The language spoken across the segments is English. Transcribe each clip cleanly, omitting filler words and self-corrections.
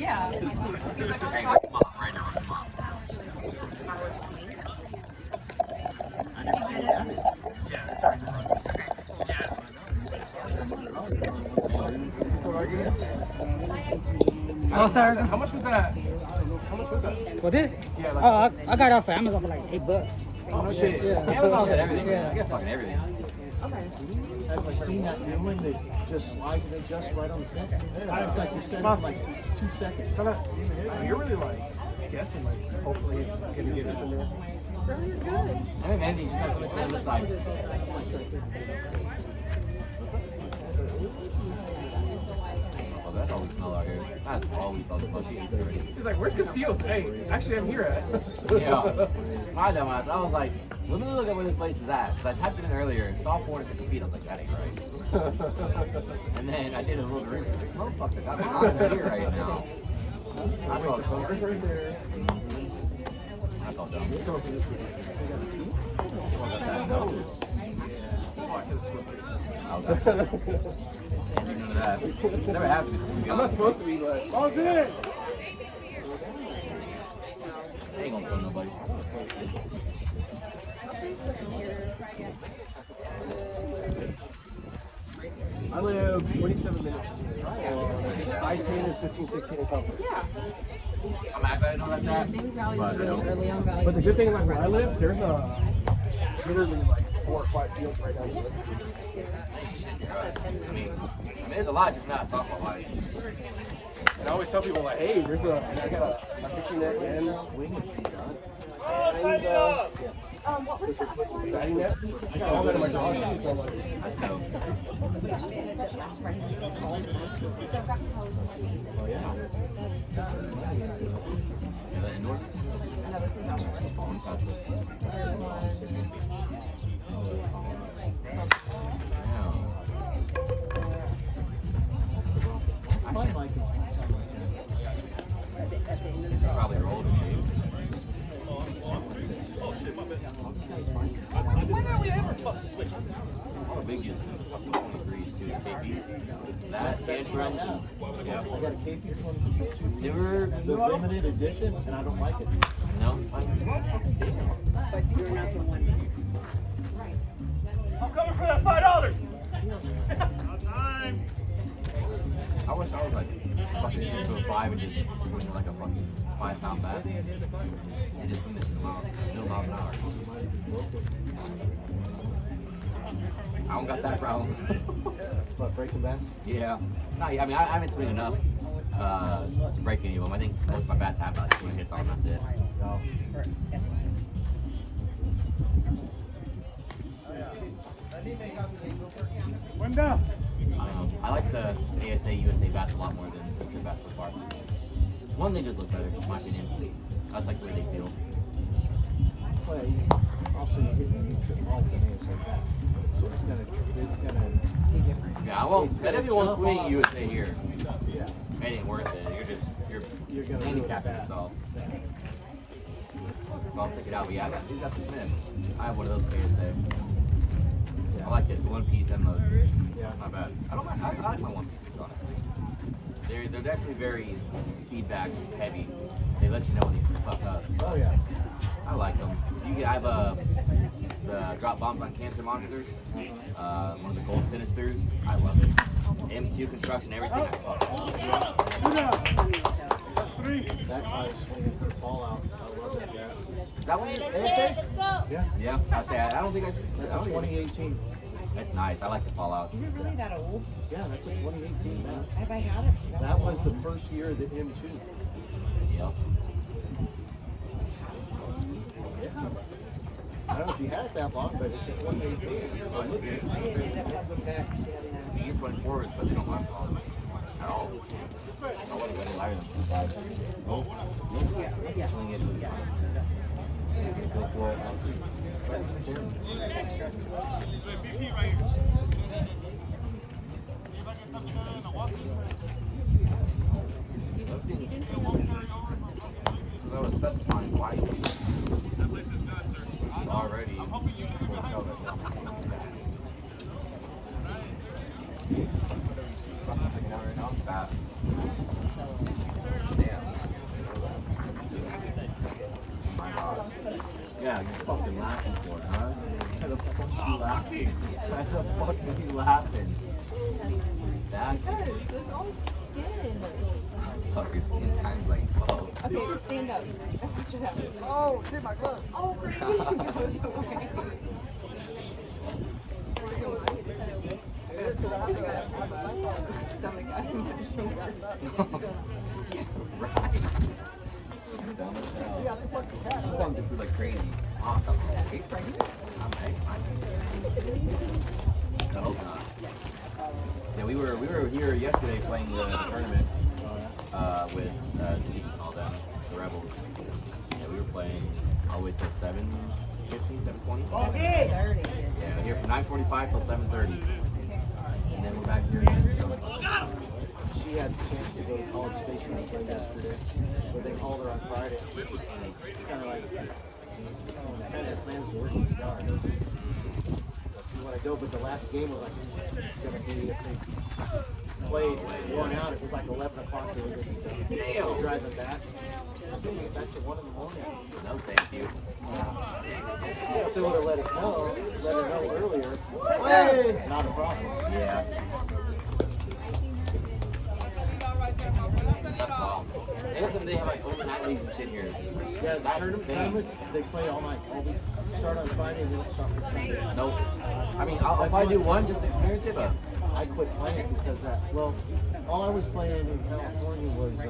Yeah. Hey, come on, right now. Come on. Yeah, it's already Oh, sir. How much was that? How much was that? For this? Yeah, Oh, like, I got it off of Amazon for like $8. oh shit. Yeah. Amazon's got everything. Yeah. I got fucking everything. Have you seen that new one that just slides and adjusts right on the fence? It's like you set it in like 2 seconds. So that, you're really like guessing like hopefully it's gonna get us in there. Really good. I mean, Andy just has something on the side. Oh, that's all we smell out here. That's all we smell. Oh, she eats already. He's like, where's Castillo's? Hey, actually I'm here at. Yeah. My dumbass. I was like, let me look at where this place is at. Because I typed it in earlier, saw 450 feet. I was like, that ain't right. And then I did a little research. Like, motherfucker, I'm not here right now. I felt so Right there. I felt dumb. Let's go for this one. Oh, got that? No. Oh, I could've slipped it. Oh, God. Can't do none of that. Never happened to me. I'm not supposed to be, but oh, good. Ain't gonna kill nobody. I live 27 minutes from here. I-10 and 15, 16 and comfort. Yeah. I'm mad that I know that's at. Big Valley But, really early on Valley. But the good thing, like where I live, there's literally like 4 or 5 fields right down here. I mean, there's a lot, just not softball wise. And I always tell people like, hey, I got a pitching net and What was the other one? batting net. I got all that in my garage. So I'm like, Is that indoor? My mic is not sound like that. Probably rolled in shape. All the big uses up to 20 degrees too. KPs. That's what I have. Yeah. I got a KP 22 They were the limited edition, and I don't like it. no. But you're not the one. I'm coming for that $5. I wish I was like fucking shoot to a 5 and just swing it like a fucking 5-pound bat. And just swing this shit about middle miles an hour. I don't got that problem. But breaking bats? Yeah. No, I mean, I haven't swung enough to break any of them. I think most of my bats have like 20 hits on them, that's it. No. One down. I don't know. I like the ASA USA bats a lot more than the trip bats so far. One, they just look better, in my opinion. I just like the way they feel. Well, also you're getting a new trip ball with an ASA bat. So it's gonna Yeah, well, It's that gonna if you want jump swing off. USA here, yeah. it ain't worth it. You're You're gonna handicapping ruin it bad. yourself. So I'll stick it out. But yeah, these got the Smith. I have one of those KSA. I like it. It's a one piece and mode. Yeah. Not bad. I don't mind. I like my one pieces, honestly. They're definitely very feedback heavy. They let you know when you fuck up. Oh yeah. I like them. I have the drop bombs on Cancer Monsters. One of the Gold Sinisters. I love it. M2 construction, everything. I fuck. That's how I swing her ball out. I love that bat. That one is Let's go. Yeah. Yeah, I don't think I. That's a 2018. That's nice. I like the fallouts. Is it really that old? Yeah, that's a 2018 bat. Have I had it? That was the first year of the M2. Yep. Yeah. I don't know if you had it that long, but it's a 2018. I didn't end up having back. You can put forwards, but they don't last long at all. I wasn't really lighter than 5. Swing it with go for it. I was specifying why already. Yeah, you're fucking laughing for it, huh? Why the fuck are you laughing? Why the fuck are you laughing? That's There's all skin. fuck your skin times like 12. Okay, stand up. Watch it happen. Oh, shit, my glove. Oh, great. It goes away. Stomach out of my shoulder. Right. Dumb as hell. I'm going to food like crazy. Awesome. Cake right here? I hope not. Yeah, we were here yesterday playing the tournament with Denise and all them, the Rebels. Yeah, we were playing all the way till 7:15, 7:20. 30. Yeah, here from 9:45 till 7:30. And then we're back here again. So. She had a chance to go to College Station and play yesterday, but they called her on Friday. It's kind of like, kind of had plans to work in the yard. You want to go, but the last game was like, going to be, if they played one out, it was like 11 o'clock, they were going to be done. They were driving back. I'm going to get back to 1 in the morning. No, thank you. If they would have let us know, let her know earlier, hey, not a problem. Yeah. That's all. I guess they have like overnight leagues and shit here. Yeah, the That's insane. tournaments, they play all night. All week. Start on Friday and then stop on Sunday. Nope. I mean, I'll That's probably do why- one just to experience it, but I quit playing because well, all I was playing in California was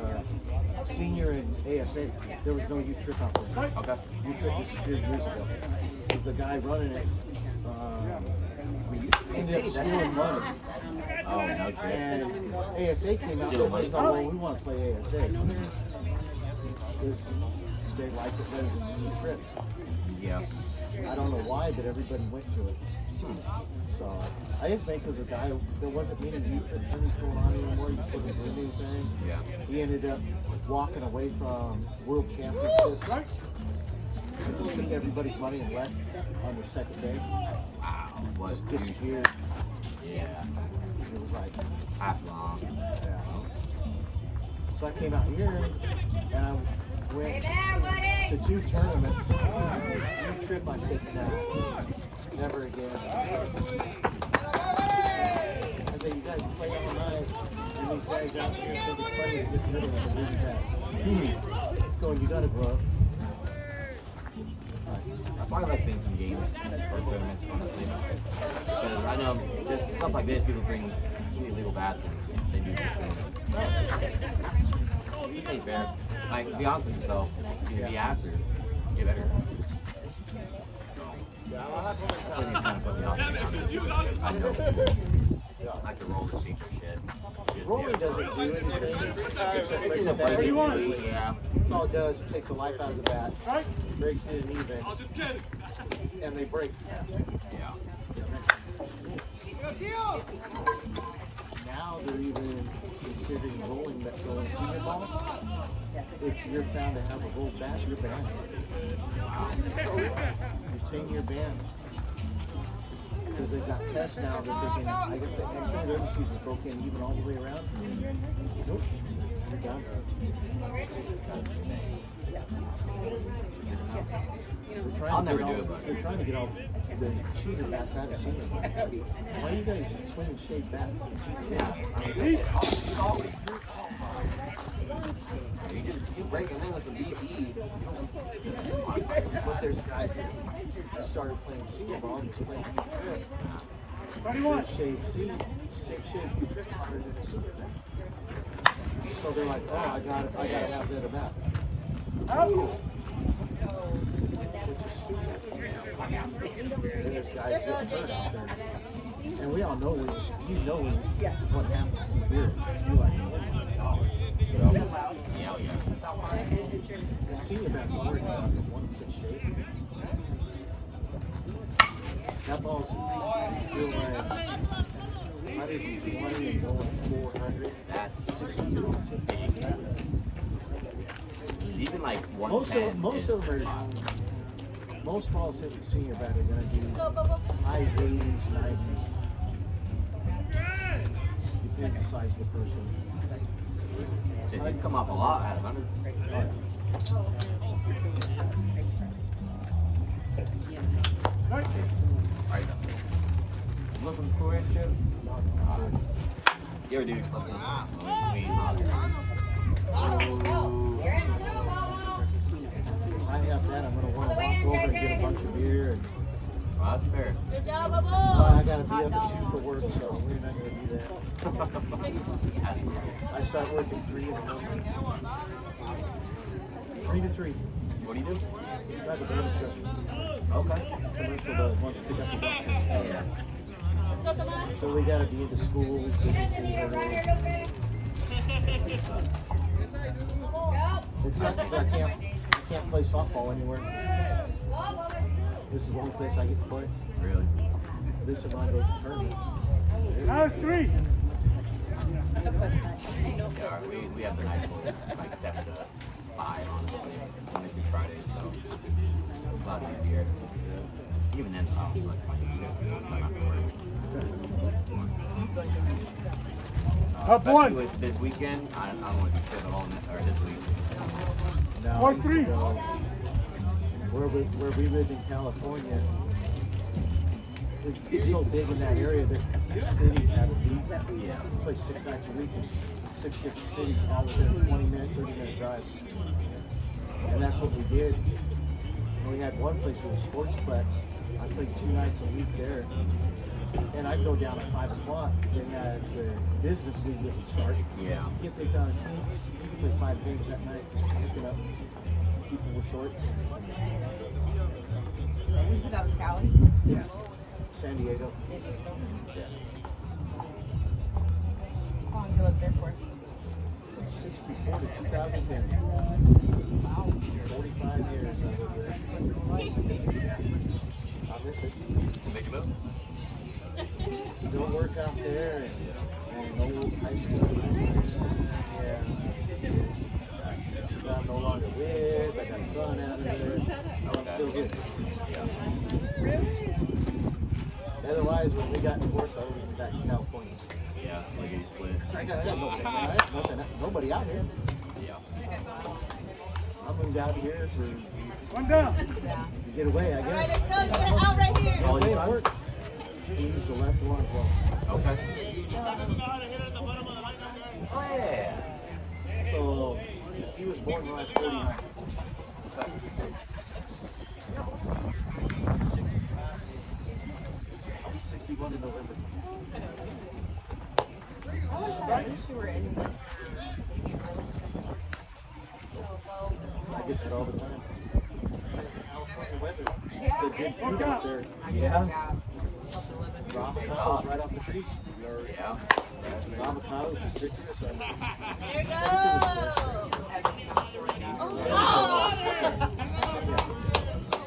senior and ASA. There was no U-Trip out there. okay. U-Trip disappeared years ago. Because the guy running it ended up stealing money. Oh, no shit. And ASA came out, everybody's like, well, we want to play ASA. Because they liked it better than U-Trip. Yeah. I don't know why, but everybody went to it. So I guess maybe because the guy, there wasn't many U-Trip tournaments going on anymore. He just wasn't doing anything. Yeah. He ended up walking away from World Championships. He just took everybody's money and left on the second day. Wow. What? Just disappeared. Yeah. It was like, Half long. yeah. So I came out here and I went to 2 tournaments. U-Trip, I said, no, never again. I said, you guys play all night, and these guys out here think it's funny to get rid of them and leave you back. Going, you got a glove. I probably like seeing some games or tournaments, honestly. Because I know there's stuff like this, people bring illegal bats and they do this. This ain't fair. Like, be honest with yourself. Either be ass or get better. That's what he's kind of put me off. I know. I like to roll the shape or shit. Just, Rolling doesn't do anything except break the bat. Yeah. That's all it does. It takes the life out of the bat, breaks it in even, and they break faster. Yeah. That's it. Now they're even considering rolling senior ball. If you're found to have a rolled bat, you're banned. You're 10-year ban. Because they've got tests now that they can, I guess the X-ray of every season broke in even all the way around. Nope. You're done. They're trying I'll to never get do all, it, but- they're trying to get all the cheater bats out of senior ball. Why are you guys swinging shaped bats in senior ball? You break and then with some BT. But there's guys that started playing senior ball and playing U-Trip. What do you want? Shaped U-Trip turned into senior ball. So they're like, oh, I gotta have that bat. Which is stupid. And there's guys getting hurt out there. And we all know what happens. You hear it. You're like, oh my God. Yeah. The senior bats are worried about the one that's in shape. That ball's still like 120 and going 400. That's 60-year-olds hit like that. even like Most 110. of them are. Most balls hit the senior bat are going to be high 80s, 90s. Depends the size of the person. He's come off a lot at 100. Oh, yeah. Right. Muslim Christians. You ever do something? I have that. I'm gonna want to walk over and get a bunch of beer. And, Well, that's fair. I gotta be up at 2 for work, so we're not gonna do that. I start work at 3 in the morning. 3 to 3. What do you do? Drive a garbage truck. Okay. Commercial that wants to pick up the boxes. Yeah. So we gotta be into schools, businesses, everything. It sucks that I can't play softball anywhere. This is the only place I get to play. Really? This is when I go to tournaments. Now it's 3. Yeah, we have the night school. It's like 7 to 5, honestly. Monday through Friday, so a lot easier. Even then, I don't like fucking shit. It's not gonna work. Up Especially 1. with this weekend, I don't want to do shit at all or this week. Now, Or I used to 3. go where we lived in California, it's so big in that area that the city had a league. Yeah. We play 6 nights a week in 6 different cities, all within a 20-minute, 30-minute drive. And that's what we did. And we had one place, it was a sportsplex. I played 2 nights a week there. And I'd go down at 5 o'clock. They had the business league that would start. Yeah. You get picked on a team, you could play 5 games that night, just pick it up. People were short. You said that was Cali? Yeah. San Diego. San Diego. Yeah. How long did you live there for? From 64 to 2010. Wow. 45 years I lived there. I miss it. Make a move? Go work out there and old high school. Yeah. That I'm no longer with. I got a son out of there. So I'm still good. Otherwise, when we got divorced, I would have been back in California. Yeah, like a split. 'Cause I had no family. I had nothing, nobody out here. Yeah. I moved out here for 1 down. to get away, I guess. Out right here. Get away at work. He's the left one. Well, Okay. Oh, yeah. so he was born when I was 49. I'm 60. I'll be 61 in November. I wish you were in. I get that all the time. It's the California weather. The good food out there. Yeah. Avocados right off the trees. Yeah. Avocados, the citrus. There you go.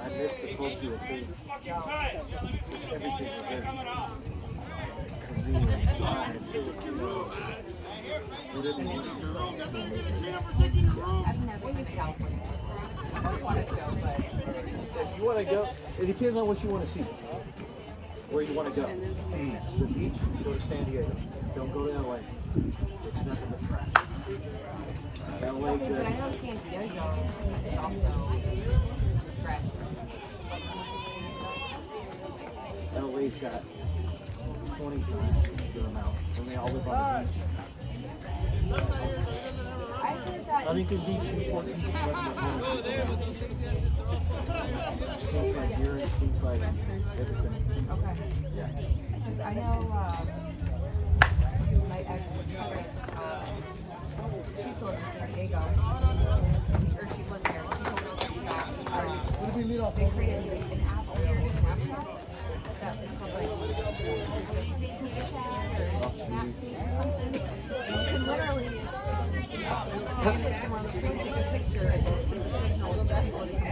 I miss the culture of food. Because everything was there. Convenient, time, Filipino. We didn't need I've never been to California. I always wanted to go, but If you want to go, it depends on what you want to see. Where you want to go. The beach, go to San Diego. Don't go to LA. It's nothing but trash. LA but I just, know San Diego is also trash. LA's got 20 times the amount. And they all live on the beach. I heard that. Huntington Beach, Newport Beach, nothing but homeless people. It stinks like urine, stinks like everything. Okay. Yeah. Because I know my ex's cousin, she still lives in San Diego, or she lives there. She told us that they created an app on Snapchat that was called like Chat or Snapchat or something. And you can literally stand somewhere on the street, take a picture, and it sends a signal to people to clean it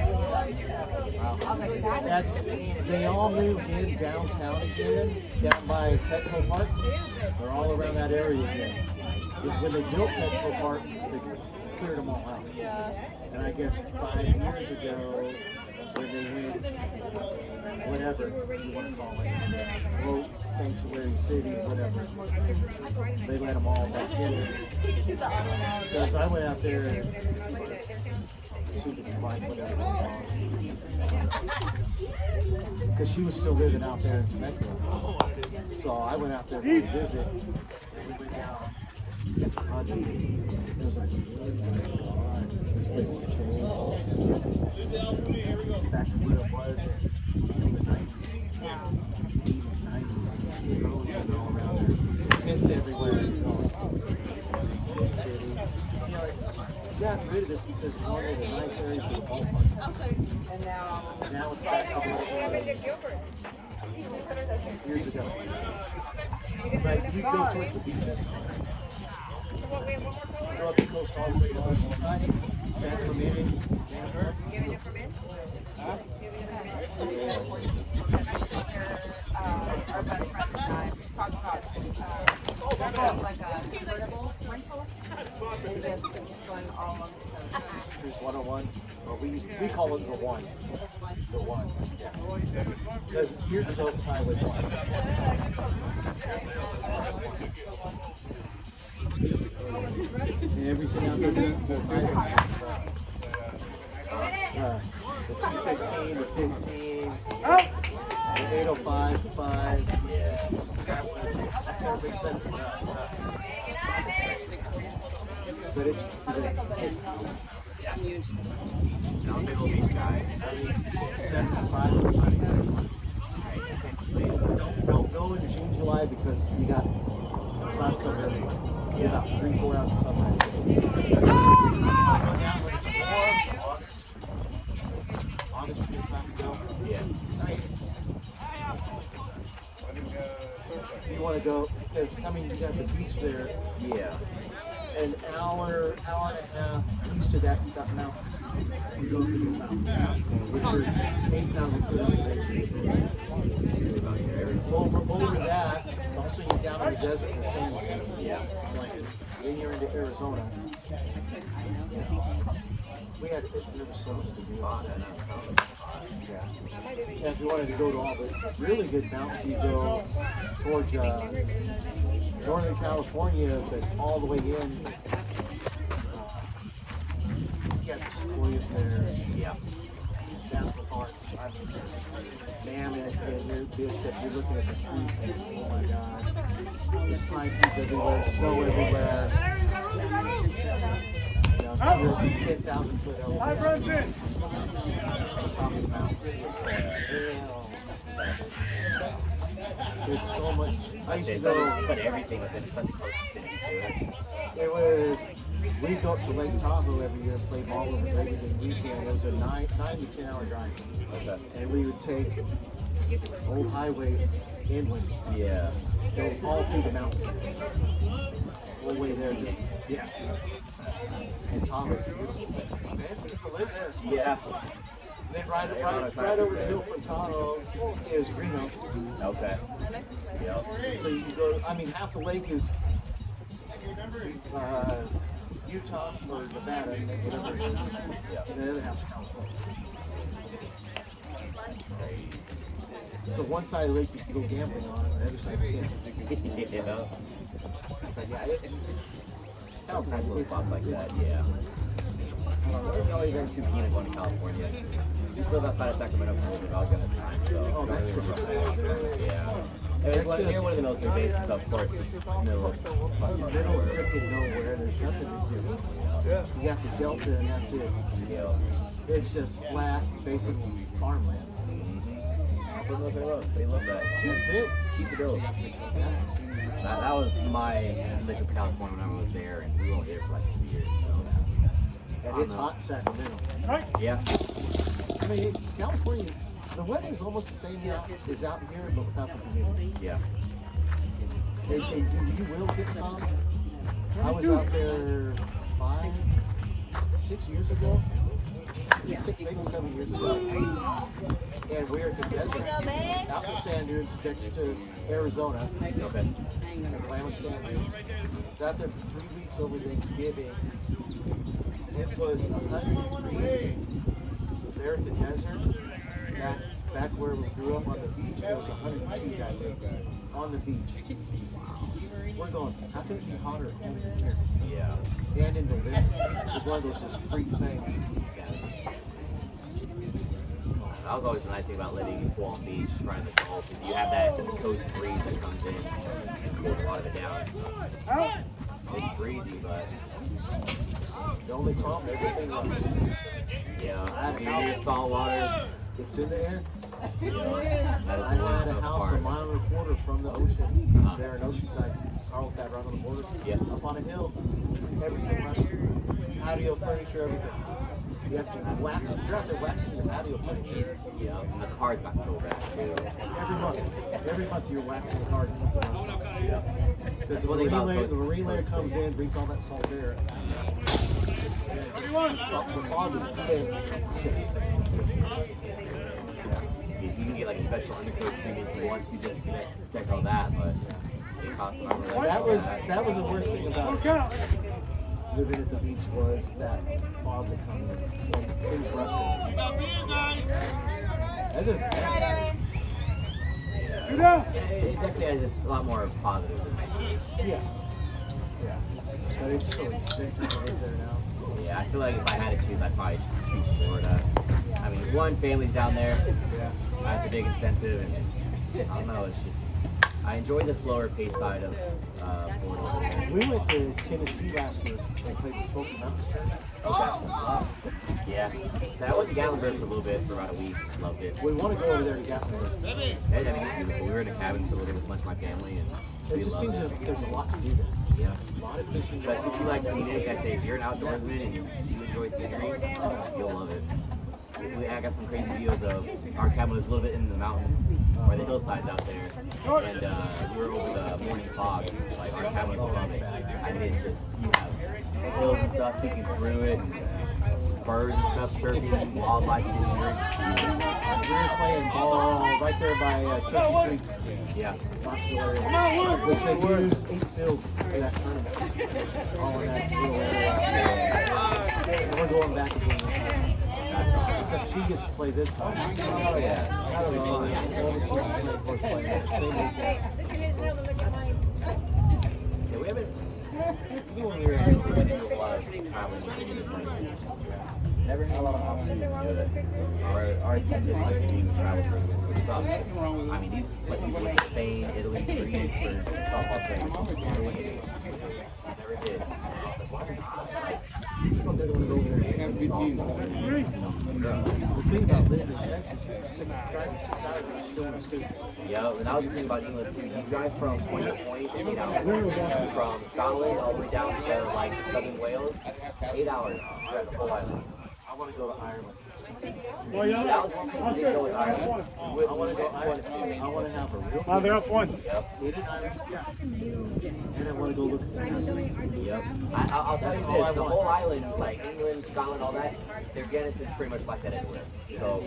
up. I was like, that is insanity. They all moved in downtown again, down by Petco Park. They're all around that area again. Because when they built Petco Park, the cleared them all out. And I guess 5 years ago, when they went, whatever you want to call it, Vote Sanctuary City, whatever, they let them all back in. Because I went out there and see the life, whatever they call it. Because she was still living out there in Temecula. So I went out there for a visit, and we went down. It was like, oh my God, this place has changed. It's back to what it was in the 90s, 80s, 90s. All around there. Tents everywhere. Tent City. You know, we got rid of this because we wanted a nice area for the ballpark. And Now it's back up years ago. But you go towards the beaches. Go up the coast all the way to Oceanside, San Clemente. my sister, our best friend and I talked about like a portable rental and just going all over the coast. There's 101. Or we call it the one. The one. Yeah. Because years ago it was Highway 1. And everything out there, the highways. The 215, the 15, the 805, the 5. That's everybody says it. But it's Now a big old beach guy. 75 and sunny. Don't go in June, July because you got cloud cover everywhere. You get about 3-4 hours of sunlight. Now when it's warm, August is a good time to go. Yeah. Right, you want to go because I mean you got the beach there. Yeah. An hour and a half east of that, you got mountains. You go through the mountains, which are 8,000 foot elevation. Over that, also you're down in the desert in the sand. Yeah. Like, then you're into Arizona. We had there was so much to do. Yeah. And if you wanted to go to all the really good mountains, you go towards Northern California, but all the way in. You got the sequoias there. Yeah. National parks. I mean, mammoth, and you're looking at the trees, and oh my God. There's pine trees everywhere, snow everywhere. You know, you're at 10,000 foot elevation. On top of the mountains. There's so much. I used to go. But everything within such a close vicinity to it. It was. We'd go up to Lake Tahoe every year and play ball over Labor Day weekend. It was a 9 to 10 hour drive. Okay. And we would take old highway inland. Yeah. Go all through the mountains. All the way there. Yeah. And Tahoe's expensive to live there. Yeah. Then right over the hill from Tahoe is Reno. Okay. Yep. So you can go, I mean, half the lake is Utah or Nevada, whatever it is. Yeah. And the other half's California. So one side of the lake you can go gambling on, and the other side you can't. Yeah. But yeah, it's Nice little spots like that, yeah. I don't know, I've always been too keen on going to California. I used to live outside of Sacramento for a little bit, I was going to time, so. Oh, that's just yeah. And it's one, near one of the military bases, so of course, it's middle of middle of freaking nowhere. There's nothing to do. You got the Delta, and that's it. Yeah. It's just flat, basically farmland. That's what military loves. They love that. That's it. Cheap to build. Yeah. That was my lick of California when I was there, and we were only there for like 2 years. So. And it's hot in Sacramento. Yeah. I mean, California, the weather is almost the same as out here, but without the humidity. Yeah. You will get some. I was out there 5, 6 years ago. 6, maybe 7 years ago. And we're at the desert, out in the sand dunes next to Arizona. Okay. Atlanta sand dunes. Was out there for 3 weeks over Thanksgiving. It was 100 degrees there at the desert. Back where we grew up on the beach, it was 102 that day on the beach. We're going, how can it be hotter in here? Yeah. And in November. It was one of those just freak things. That was always the nice thing about living in Palm Beach, trying to Gulf, is you have that coast breeze that comes in and pulls a lot of it down. It's breezy, but The only problem, everything runs. yeah, you need salt water. It's in the air. That is I the had a worst house a part. mile and a quarter from the ocean, Uh-huh. there in Oceanside, Carlsbad, right on the border. Yep. Up on a hill, everything rusted. Patio furniture, everything. You have to wax. You're out there waxing your patio furniture Yeah, and the cars got so bad too. every month. Every month you're waxing the car. Yeah. Because the One thing marine about layer, coast- the marine layer coast comes states. in, brings all that salt there. The fog is thick. You can get like a special undercoat treatment if you want to, just to protect all that, but it costs an arm and a leg. That was the worst thing about living at the beach was that fog that comes in when things rustle. Other than that, It definitely has a lot more positive than negative. yeah. But it's so expensive to live there now. Yeah, I feel like if I had to choose, I'd probably just choose Florida. I mean, one, family's down there. Yeah. That's a big incentive, and I don't know, it's just, I enjoy the slower pace side of Florida over there. We went to Tennessee last year and played the Smoky Mountains tournament. Okay. Yeah. So I went to Gatlinburg for a little bit, for about a week. Loved it. We want to go over there to Gatlinburg. I mean, it's beautiful. We were in a cabin for a little bit with a bunch of my family, and It we just loved seems it. that there's a lot to do there. Yeah. A lot of fishing. Especially if you like scenic. I say if you're an outdoorsman and you enjoy scenery, you'll love it. I got some crazy videos of our cabin was a little bit in the mountains or the hillsides out there, and we were over the morning fog. Like our cabin was above it. I mean, it's just you have hills and stuff peeking through it, and birds and stuff chirping, wildlife you just hear it. We were playing ball right there by Turkey Creek, Yeah. Knoxville area, which they used 8 fields for that tournament. All in that little area. We're going back again this year. Except she gets to play this time. Oh yeah. I don't know. All the she's playing, of course, playing that same weekend. Yeah, we haven't. Even when we were in Houston, we didn't do a lot of traveling within the tournaments. Never had a lot of opportunity to do it. Our intention like being travel tournaments, which sucks. I mean, these like people went to Spain, Italy, Greece for softball tournaments. Never did. Never did. And I was like, why not? Like, who doesn't want to go over there and play softball? The thing about living in Texas, driving 6 hours, you're still in the state. Yeah, and that was the thing about England too. You drive from point to point, 8 hours. From Scotland all the way down to like southern Wales, 8 hours. You drive the whole island. I want to go to Ireland. That was one thing we didn't go with Ireland. We I want to go to Ireland. I want to have a real They're good up one. Yep. Eat an Irish cat. And I want to go look at the houses. Yep. I'll tell you That's all this, I the want. whole island, like England, Scotland, all that, their Guinness is pretty much like that everywhere. So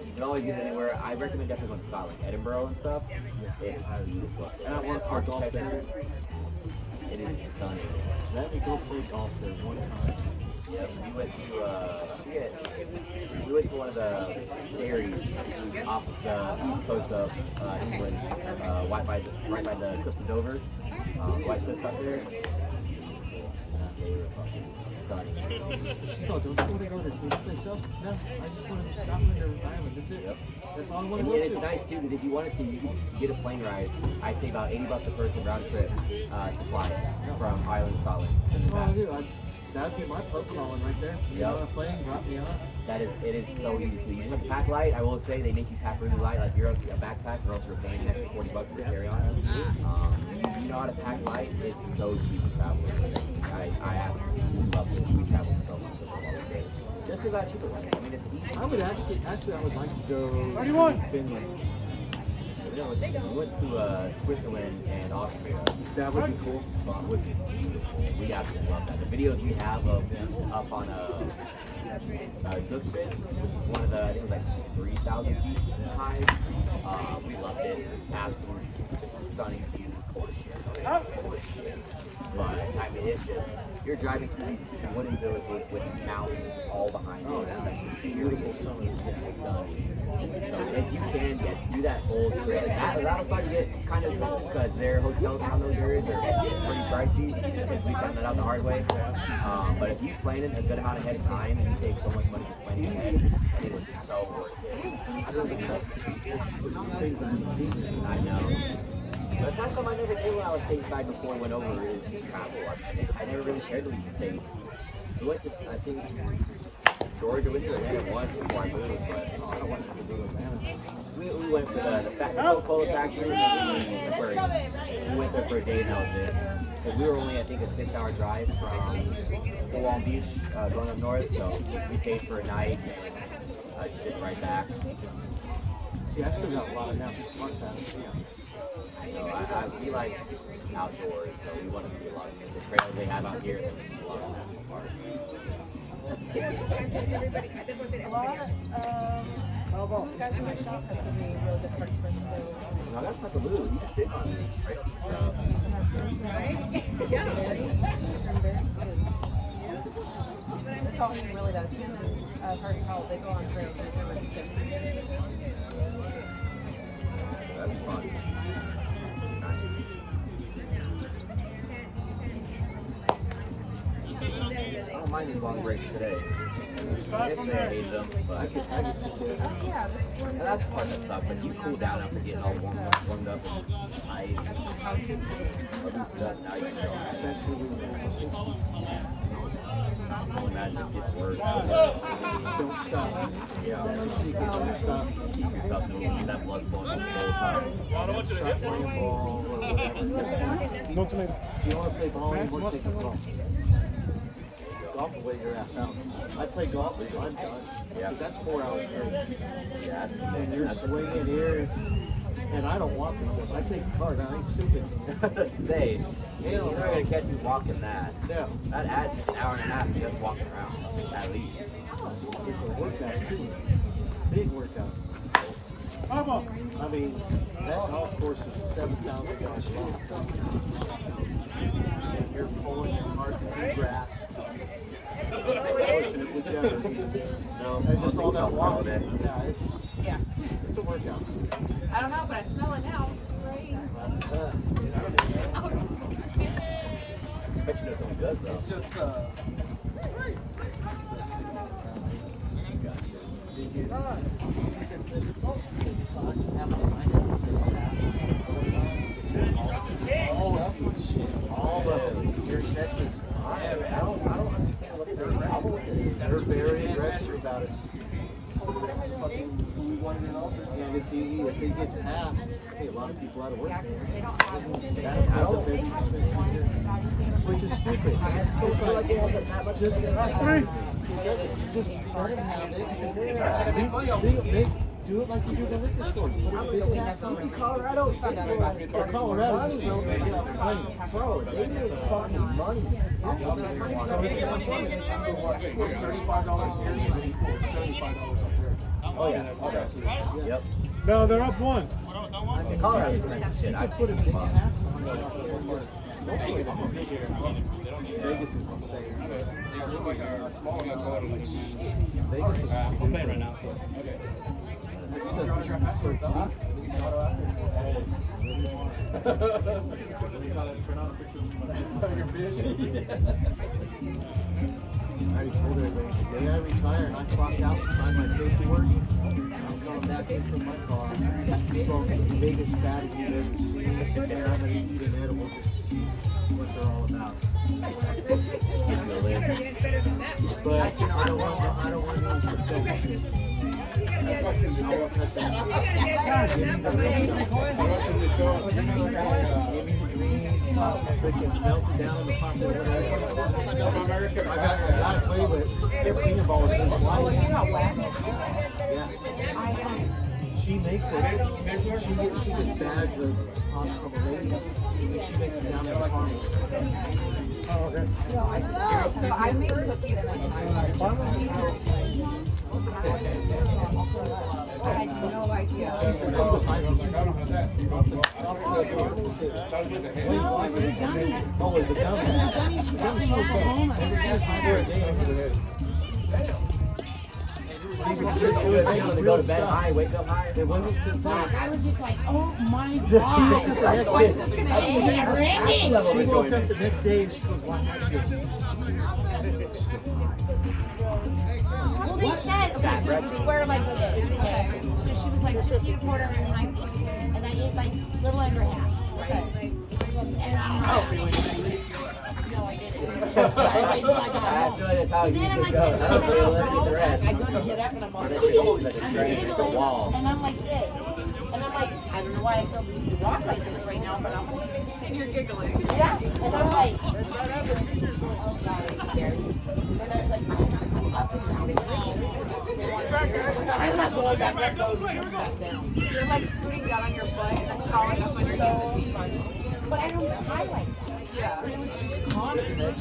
you can always get it anywhere. I recommend definitely going to Scotland, Edinburgh and stuff. It's beautiful. And I want to play golf there. It is stunning. Let me go play golf there one time. Yep, we went to we went to one of the ferries off of the east coast of England, right by the cliffs of Dover, White Cliffs out there. They were fucking stunning. She's like, don't you want to go to any place else? No, I just want to go to Scotland or Ireland. That's it. Yep. That's all I want And to go it's to. nice too because if you wanted to, you could get a plane ride. I'd say about $80 a person round trip to fly from Ireland to Scotland. That's all I do. That'd be my pub crawling right there. You Yep. on a plane, drop me off. It is so easy to. You just have to pack light. I will say they make you pack really light. Like you're a backpack, or else you're paying an extra $40 for carry on. You know how to pack light. It's so cheap to travel. I absolutely love it. We travel so much with them all the day. Just because I cheaper ones. I mean, it's easy. I would actually, I would like to go to Finland. We went to Switzerland and Austria. That would be cool. Which we absolutely love that. The videos we have of up on Zugspitze, which is one of the, I think it was like 3,000 feet high. We loved it. Absolute, just stunning views, But I mean, it's just you're driving through these wooden villages with mountains all behind you. Oh, yeah. It's just Beautiful summer. So if you can do that whole trail, that'll start to get kind of expensive because their hotels around those areas are pretty pricey. Because we found that out the hard way. But if you plan it a good amount ahead of time and you save so much money just planning ahead, it is so worth it. Things I've seen. I know. But that's something I never did when I was stateside before I went over is just travel. I never really cared to leave the state. We went to, I think, Georgia. Went to Atlanta once before I moved, but I don't want to go to Atlanta. We went to the Coca-Cola factory. We went there for a day and that was it. Because we were only, I think, a 6-hour drive from Long Beach going up north, so we stayed for a night and shipped right back. See, I still got a lot of national parks I haven't seen. So we like outdoors, so we want to see a lot of the trails they have out here. A lot of national parks. Guys in my shop have given me really good parts for us to do. No, that's not the Lou. You just big on these trails and stuff. That's all he really does. Him and Sergeant Powell, they go on trails. They never do things. That'd be fun. I don't mind these long breaks today. Yesterday I hated them, but I get stiff. Oh yeah, this one. that's the part that sucks. Like you cool down after getting all warmed up and tight. Or boosted up. Now you can go. Especially in the 60s. And that just gets worse. Don't stop. Yeah. That's a secret. Don't stop. Keep yourself and you see that blood flowing the whole time. Don't stop playing ball or whatever. No tomato. If you don't want to play ball anymore, take a golf. Golf will wear your ass out. I play golf until I'm done. Yeah. Because that's 4 hours straight. Yeah, that's And you're swinging here. And I don't walk the course. I take a cart. I ain't stupid. Say, you're not gonna catch me walking that. No. That adds just an hour and a half just walking around, at least. It's a workout too. Big workout. I mean, that golf course is 7,000 yards long. And you're pulling your cart through grass. Pushing it, whichever. No, It's just all that all walking. day. Yeah, it's a workout. I don't know, but I smell it now. Great. Bet you know something good, though. It's just All the here in Texas, I don't understand what they're aggressive with it. they're very aggressive about it. And if it gets passed, hey, a lot of people out of work. Yeah, 'cause they don't have. That throws up every expense we do. Which is stupid. It's like, just, it doesn't, just let them have it. Do it like you do the liquor store. Put a big tax on it. Colorado, For Colorado, you smell it, get off the plane. bro, they make fucking money. Oh yeah, okay. Yep. no, they're up one. Colorado is nice shit. I Put a big tax on it. Vegas is insane. Vegas is stupid. That stuff is so cheap. I already told everybody, the day I retire and I clock out and sign my paperwork, I'm going back in from my car, smoking the biggest fatty you've ever seen, and I'm going to eat an edible just to see what they're all about. Get you a list. But I don't want any subdope shit. I won't touch that stuff. Give me the real stuff. Give me the green, freaking melt it down in the pocket, whatever. I got the guy I play with, senior ball with his wife. Yeah. She makes it. She gets bags from a lady, and she makes it down in the farmers. Oh, okay. So I make cookies one time. I had no idea. She was hiding off the farmers was it? No, it was a gummy. Oh, it was a gummy. It was a gummy. She brought me Oklahoma. She was high for a day under the head. It was making to go to bed high, wake up high. It wasn't synthetic. I was just like, oh my She woke god. up the next What's day. this gonna end? She woke up the next day and she goes, why not? She goes, Well, they said, okay, so the square like this, okay? So she was like, just eat a quarter of my and I ate like little under half, right? And I'm like, no, I didn't. I got I feel like that's how So you then I'm should like, go. this I is don't gonna feel happen. like the rest. I go to get up and I'm like, That shit is like a I'm train, it's a giggling, wall. and I'm like this. And I'm like, I don't know why I feel the need to walk like this right now, but I'm like, And you're giggling. yeah. And I'm like, oh god, it's embarrassing. And I was like, I'm up and down. I'm not going back up those back down. You're like scooting down on your butt and crawling up on your knees and being funny. But I don't cry like that. Yeah. It was just calming. she comes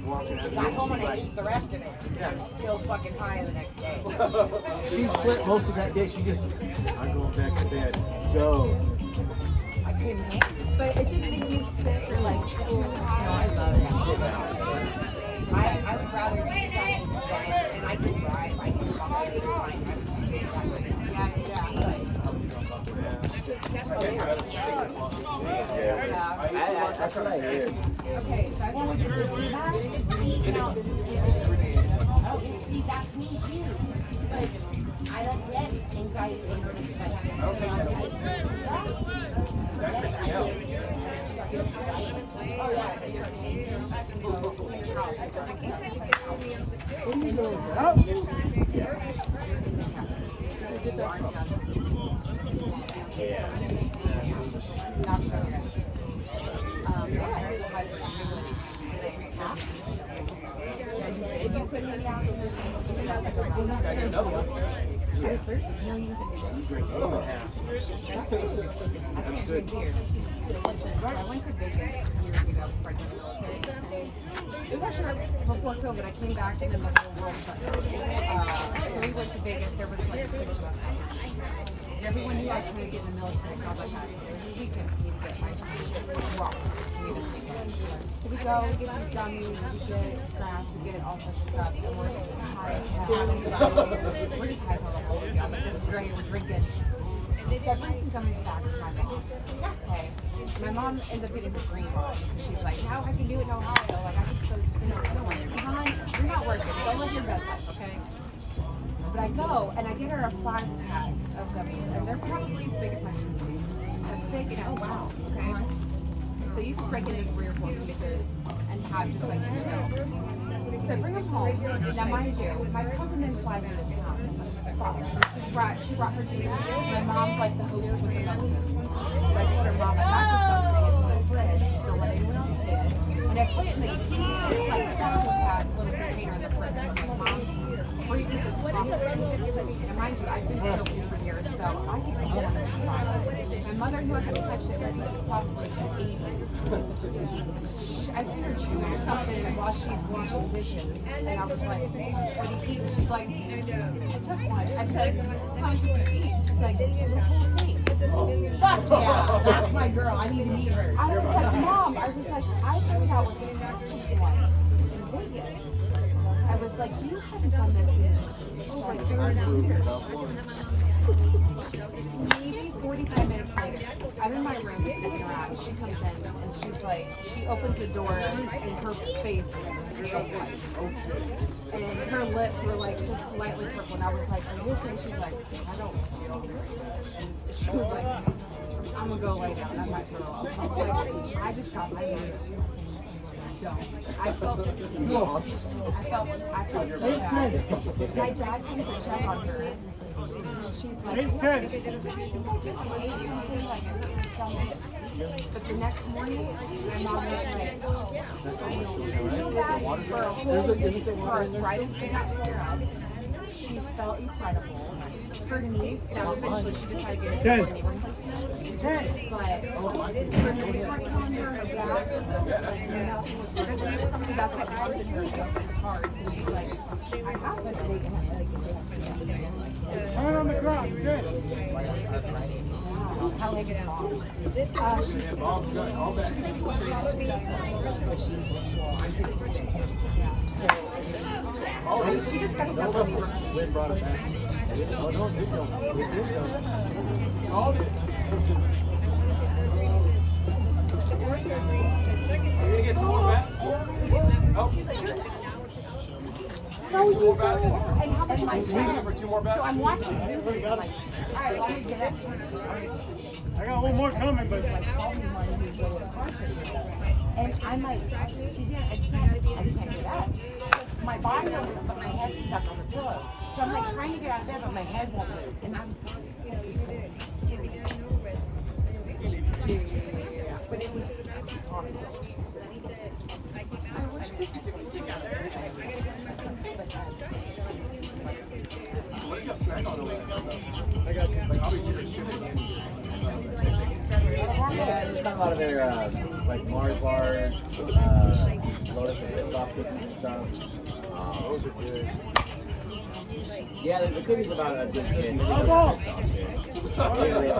walking out. Got home and I She's ate the rest of it. I was still fucking high the next day. like, she slept most of that day. She just, I'm going back to bed. Go. I couldn't hang. But it didn't make you sick or like too high. I love it. I would rather be fine and I can drive. I can drive. It's fine. Yeah, yeah. Yeah. That's what I hear. Okay, so I Well, want if it's a G-bag, see, no. Oh, see, that's me too. Like, I don't get anxiety or nervous if I have it's a G-bag. I get anxiety. Oh, yeah. not sure yet. If you could hang out in That's good. Listen, so I went to Vegas years ago before I joined the military. It was actually right before COVID. I came back and then the whole world shut down. So we went to Vegas. There was like 6 of us. And everyone knew I was trying to get in the military. So I was like, guys, every weekend I need to get my shit wrong. So we go, we get these gummies, we get grass, we get all sorts of stuff. And we're just high as hell. We're just high as hell the whole weekend. I'm like, this is great. We're drinking. So I bring some gummies back to my mom. Okay. My mom ends up getting the green one. She's like, now I can do it in Ohio. Like, I can still just finish it. You're not working. Go live your best life, okay? But I go, and I get her a 5-pack of gummies. And they're probably as big as my pinky. As big and as tall, okay? So you can break it into 3 or 4 pieces and have just like chill. So I bring them home. Now, mind you, my cousin then flies into town. She brought her to my mom's like the hostess with the medicine. I told her, Mom, I got you something. It's in the fridge. Don't let anyone else see it. And I put it in the cutest, like, travel pack little container in the fridge. I'm like, Mom, before you eat this, and mind you, I've been smoking for years, so I can eat one of these boxes. My mother, who hasn't touched it since probably the 80s, I see her chewing something while she's washing dishes, and I was like, what do you eat? She's like, I took one. I said, how much did you eat? She's like, the whole thing. Fuck yeah, that's my girl. I need to meet her. I was like, Mom, I was like, I started out with one in Vegas. I was like, you haven't done this in like 30 years. Maybe 45 minutes later, I'm in my room sitting around. She comes in and she's like, she opens the door and her face is so white. And her lips were like just slightly purple. And I was like, are you okay? She's like, I don't feel good. And she was like, I'm gonna go lay down. I might throw up. I was like, I just got my name. I felt so bad. My dad came to check on her. And she's like, I think I just ate something like something. But the next morning, my mom was like, for a whole week, her arthritis did not flare up. She felt incredible. Her knees, now eventually she just had to get into a knee replacement. But her knees were killing her, her back, like nothing was working. So that's what haunted her so hard. So she's like, I have this big and like Turn on the ground, good. how She just got done with me. Lynn brought it back. Oh, no, good though. Good though. Called it. Are you gonna get 2 more bets? Oh. No, you don't. And how much am I Looking paying? for 2 more bets? So I'm watching you. Like, all right, let me get it. I got one more coming, but Like, call me when you go to a concert. And I'm like, Suzanne, I can't get up. My body will move, but my head's stuck on the pillow. So I'm like trying to get out of bed, but my head won't move. And I'm. But it was. I got like obviously there's shit in here. Yeah, just got a lot of their like Mars bars, Lotus and Biscoff cookies and stuff. Those are good. Yeah, the cookies about a good kid. They have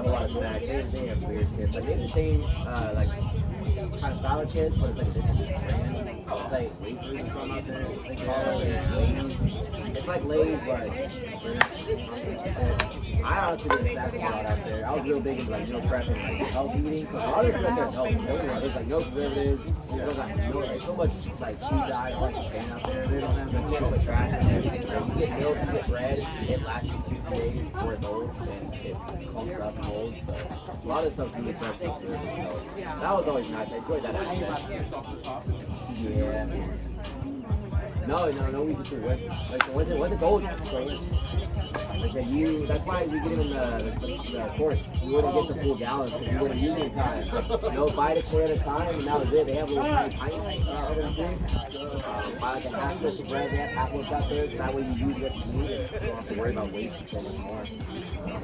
a lot of snacks. They have weird shit, but they have the same like kind of style of chips, but it's like a different brand. It's like wafers or something out there. They call it Lay's. It's like Lay's, but I honestly didn't stack a lot out there. I was real big into like meal prep and like healthy eating. Cause a lot of people out there healthy. There's like no preservatives. There's like so much like cheese dye, all that pain out there. They don't have so much trash and everything. Like, you get milk, you get bread, it lasts you 2-3 days before it's old and it clumps up and molds. So a lot of stuff really fresh takes through. So that was always nice. I enjoyed that aspect. Yeah. No, we just went. Like, what's it gold? Like that that's why we get him in the course. We wouldn't get the full gallon because we wouldn't use it in time. No, buy it for at a time, and that was it. They have little tiny pints over the thing. Buy like a half loaf of bread, they have half loaves out there, so that way you use what you need and you don't have to worry about wasting so much more.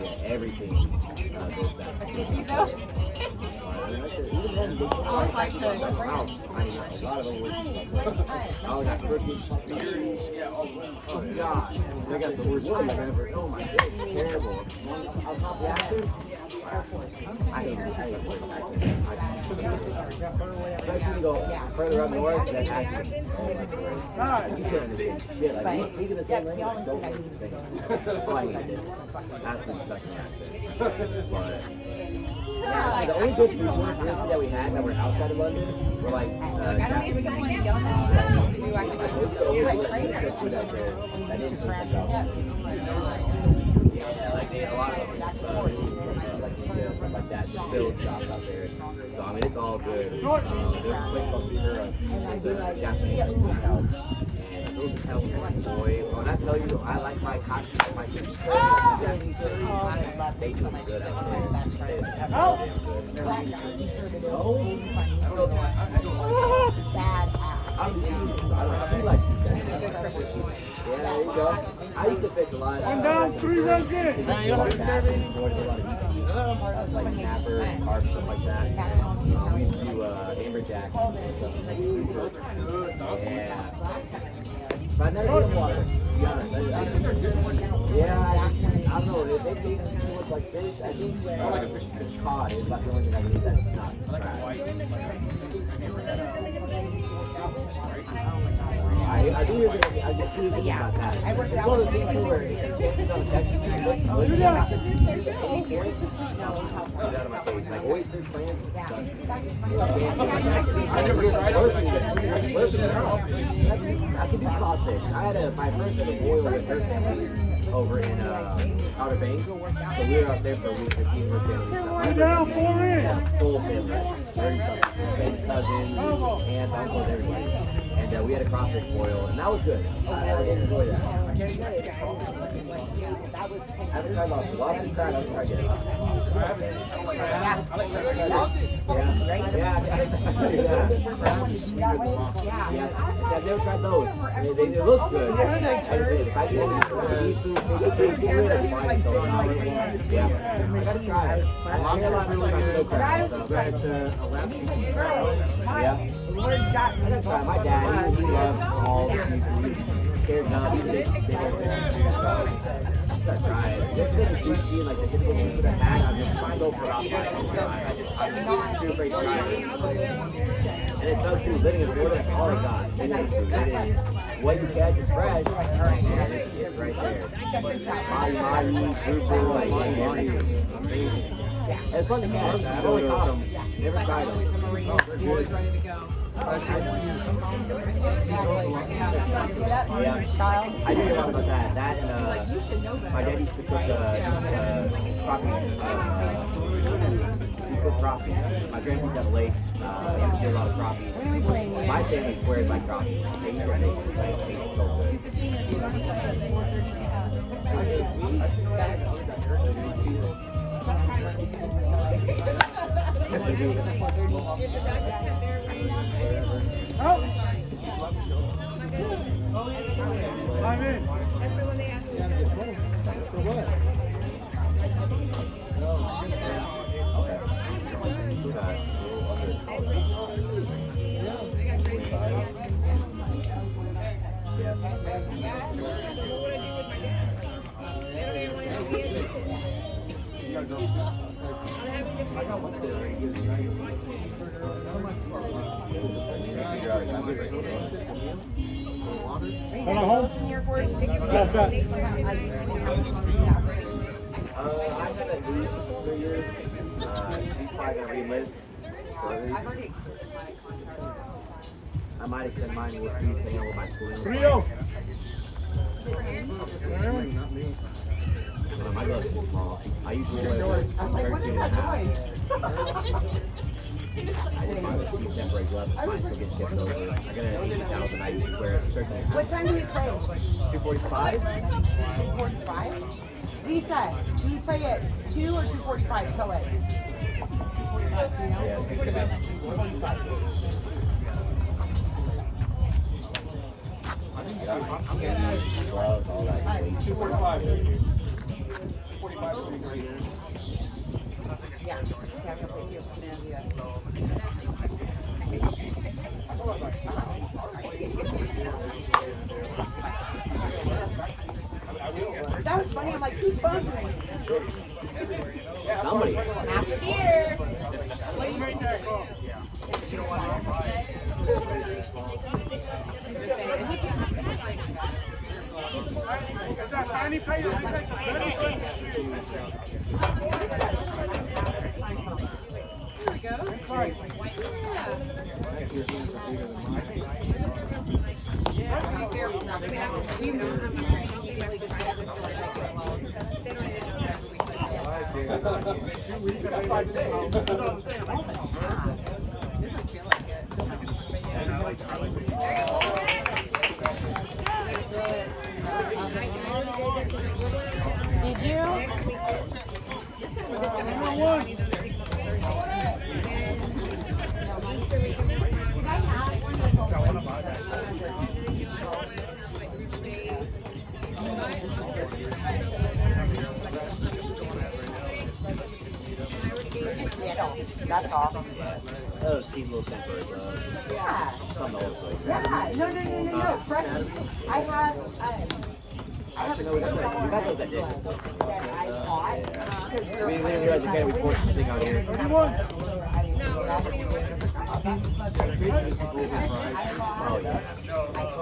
Yeah, everything goes back. If you know. Even then, they still Oh my wow. goodness. I mean, a lot of overworking stuff. I was at cookies, oh god, they got the worst cheese ever. Oh my god, it's terrible. On top of the ashes, I hate it. Especially when you go further up north, that ashes is so much worse. You can't understand shit. Like, you speak in the same language, I don't speak the same language. Oh, I hate it. Aspen stuck in accent. But, yeah, the only good food tours that we had that were outside of London were like, I made someone yell at me to do academics. Yeah, like they had a lot of like stuff like that, spilled shops out there. So I mean, it's all good. There's a place called Sugura, it's a Japanese food house, and those hotels are boy. When I tell you, I like my cocktail, my chicken. They do good out there. It's damn good. She likes sushi. Yeah, there you go. I used to fish a lot. I'm down 3-1 good. Like snapper, carp, stuff like that. We used to do amberjack and stuff. Yeah. But I never eat water, to be honest. Yeah, I don't know. If they taste too much like fish, I think cod is about the only thing I can eat that's not trash. I do hear that. I get food about that. It's one of those things where it can't on texture. It's delicious. Get out of my face. Like oysters, clams, and stuff. I never tried I could do codfish. I had my first ever boil with her family over in Outer Banks. So we were up there for a week to see her family stuff. Down 4 in. Full family. Very cousins, aunts, uncles, everybody. And we had a crawfish boil, and that was good. I did enjoy that. I haven't tried lobster. Lobster's tried, I haven't tried yet. Yeah. I've never tried those. They look good. If I get any seafood, fish, taste good, I'm fine. So I'm not really, yeah. I gotta try it. Lobster really good. Yeah. I gotta try. My dad, he loves all the seafood. scared enough to take pictures, so I start trying. Just because the sushi and like the typical food I had, I'm just so put off by it. I'm too afraid to try it. And it sucks too, living in Florida, that's all I got. It's seafood. It is what you catch is fresh, and it's right there. Mahi, grouper, like mahi is amazing. And it's fun to catch. I've only caught them. Never Like tried I'm always a them. Marine, always ready to go. Yeah. I do a lot about that. That and Like you should know my better. dad used to cook crappie. He cooked crappie. My grandpa's at a lake. He did a lot of crappie. My family swears by crappie. They used to make it taste so good. I'm in. For what? Hold on, hold. Yes, bet. I have at least 3 years. She's probably gonna re-enlist. So I've already extended my contract. I might extend mine. We'll see, depending on what my schooling is. Rio. My gloves are small. I usually wear 13 and a half. I just buy the cheap temporary gloves. Mine still get shipped over. I got an 80,000. I usually wear 13 and a half. What time do we play? 245? 2:45? Lisa, do you play at 2 or 2:45? Kill it. Yeah, 245. Gloves, all that. 245. Yeah. See, I'm gonna play 2. That was funny. I'm like, who's sponsoring? Somebody. After beer. What do you think of this? It's too small. We moved here and immediately just went to the store and picked it up. They don't even know whatever we put in. 2 weeks, I got 5 days. That's what I'm saying. Doesn't feel like it. It's so tight. Did you? This is Just little. That's all. Oh, cheap little temporary gloves. Yeah. Something also. Yeah. No. Trust me. I have a You got those that did. that I bought. We didn't realize you can't report this thing out here. Oh, yeah. I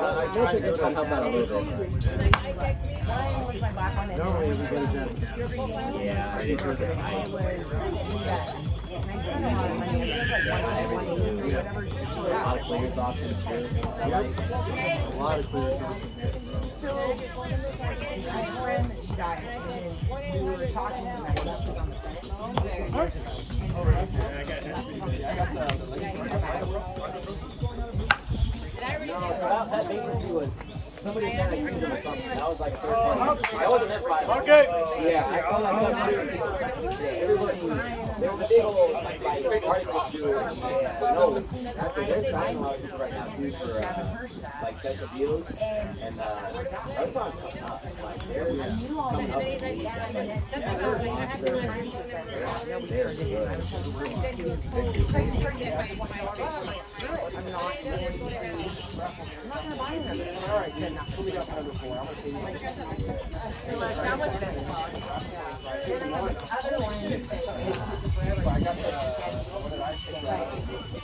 think this one helped out a little bit. Mine was my black one. Normally everybody's had a Yeah, I did hear that. A lot of clearance options too. a lot of clearance options. So, I had a friend that she died, and then we were talking about it on the No, so that vacancy was somebody was trying to use them or something. That was like a third party. That wasn't meant by. Okay. Yeah, I saw that stuff too. Everybody, there was a big old like article too. No, that's it. There's not a lot of people right now too for like special deals, and I thought like they're coming up with these. They're good. the bottom of it. All right, then pull me up to number 4. I'm gonna pay you. So like, that was this phone. Then I have this other one. So I got the, what did I say?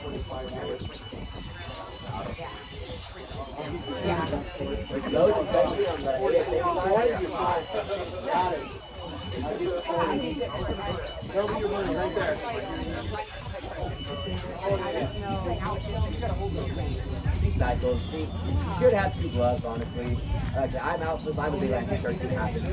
25 hours. Yeah. Those, especially on the ASA side, Got it. I'll do it for you. There'll be your money right there. side goes. See, you should have 2 gloves, honestly. Like, I'm out, so I would be like, turkey happens.